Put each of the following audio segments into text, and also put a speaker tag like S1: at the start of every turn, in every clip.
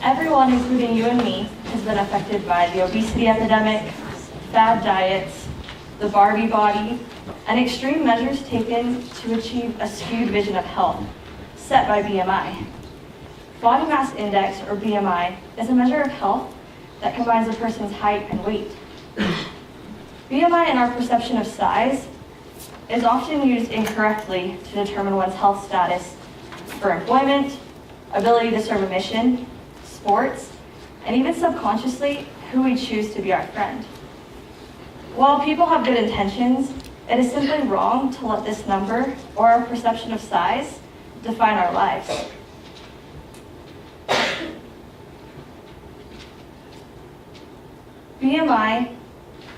S1: Everyone, including you and me, has been affected by the obesity epidemic, fad diets, the Barbie body, and extreme measures taken to achieve a skewed vision of health, set by BMI. Body mass index, or BMI, is a measure of health that combines a person's height and weight. BMI and our perception of size is often used incorrectly to determine one's health status for employment, ability to serve a mission, sports, and even subconsciously, who we choose to be our friend. While people have good intentions, it is simply wrong to let this number or our perception of size define our lives. BMI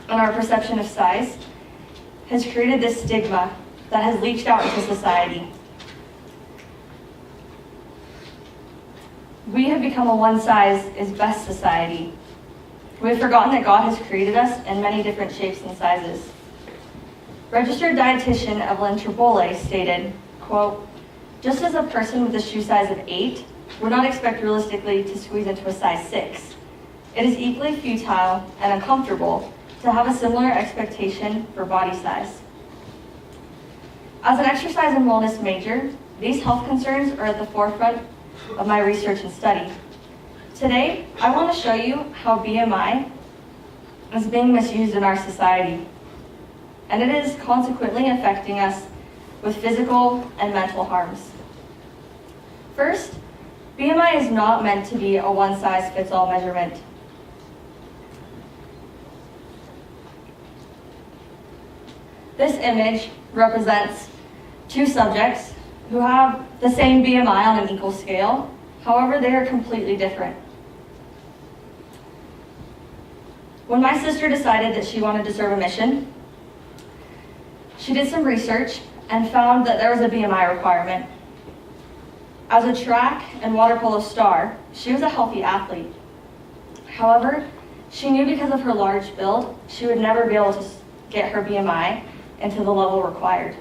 S1: and our perception of size has created this stigma that has leached out into society. We have become a one-size-is-best society. We have forgotten that God has created us in many different shapes and sizes. Registered dietitian Evelyn Tribole stated, quote, "Just as a person with a shoe size of 8 would not expect realistically to squeeze into a size 6, it is equally futile and uncomfortable to have a similar expectation for body size." As an exercise and wellness major, these health concerns are at the forefront of my research and study. Today, I want to show you how BMI is being misused in our society, and it is consequently affecting us with physical and mental harms. First, BMI is not meant to be a one-size-fits-all measurement. This image represents two subjects who have the same BMI on an equal scale, however, they are completely different. When my sister decided that she wanted to serve a mission, she did some research and found that there was a BMI requirement. As a track and water polo star, she was a healthy athlete. However, she knew because of her large build, she would never be able to get her BMI into the level required.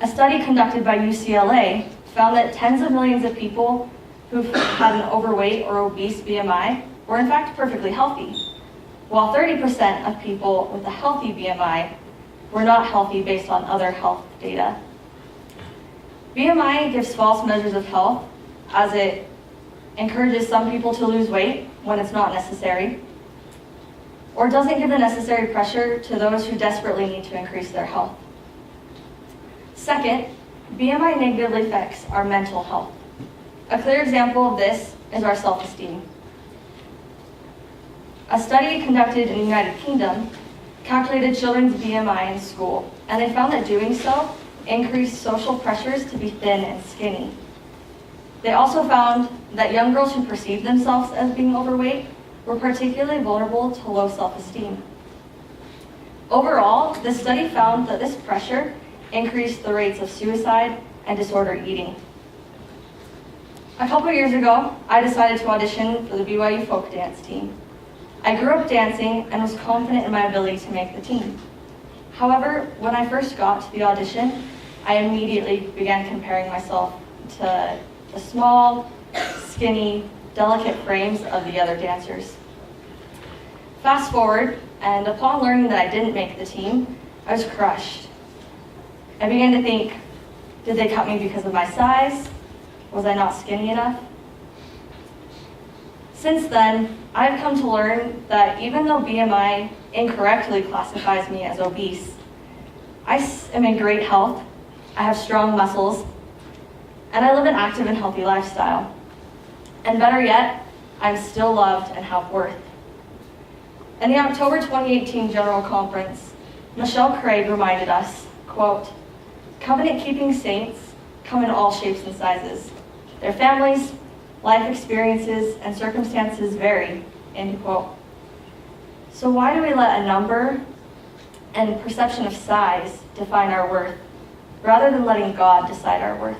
S1: A study conducted by UCLA found that tens of millions of people who had an overweight or obese BMI were in fact perfectly healthy, while 30% of people with a healthy BMI were not healthy based on other health data. BMI gives false measures of health as it encourages some people to lose weight when it's not necessary, or doesn't give the necessary pressure to those who desperately need to increase their health. Second, BMI negatively affects our mental health. A clear example of this is our self-esteem. A study conducted in the United Kingdom calculated children's BMI in school, and they found that doing so increased social pressures to be thin and skinny. They also found that young girls who perceived themselves as being overweight were particularly vulnerable to low self-esteem. Overall, the study found that this pressure increased the rates of suicide and disordered eating. A couple years ago, I decided to audition for the BYU folk dance team. I grew up dancing and was confident in my ability to make the team. However, when I first got to the audition, I immediately began comparing myself to the small, skinny, delicate frames of the other dancers. Fast forward, and upon learning that I didn't make the team, I was crushed. I began to think, did they cut me because of my size? Was I not skinny enough? Since then, I've come to learn that even though BMI incorrectly classifies me as obese, I am in great health, I have strong muscles, and I live an active and healthy lifestyle. And better yet, I'm still loved and have worth. In the October 2018 General Conference, Michelle Craig reminded us, quote, "Covenant-keeping saints come in all shapes and sizes. Their families, life experiences, and circumstances vary," end quote. So why do we let a number and perception of size define our worth, rather than letting God decide our worth?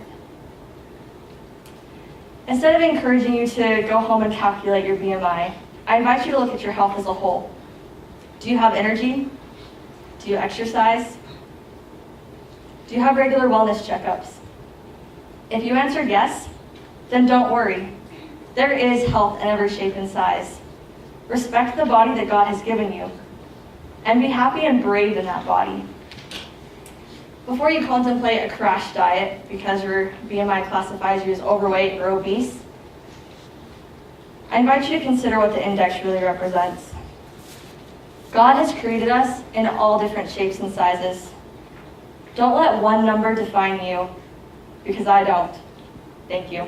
S1: Instead of encouraging you to go home and calculate your BMI, I invite you to look at your health as a whole. Do you have energy? Do you exercise? Do you have regular wellness checkups? If you answered yes, then don't worry. There is health in every shape and size. Respect the body that God has given you, and be happy and brave in that body. Before you contemplate a crash diet because your BMI classifies you as overweight or obese, I invite you to consider what the index really represents. God has created us in all different shapes and sizes. Don't let one number define you, because I don't. Thank you.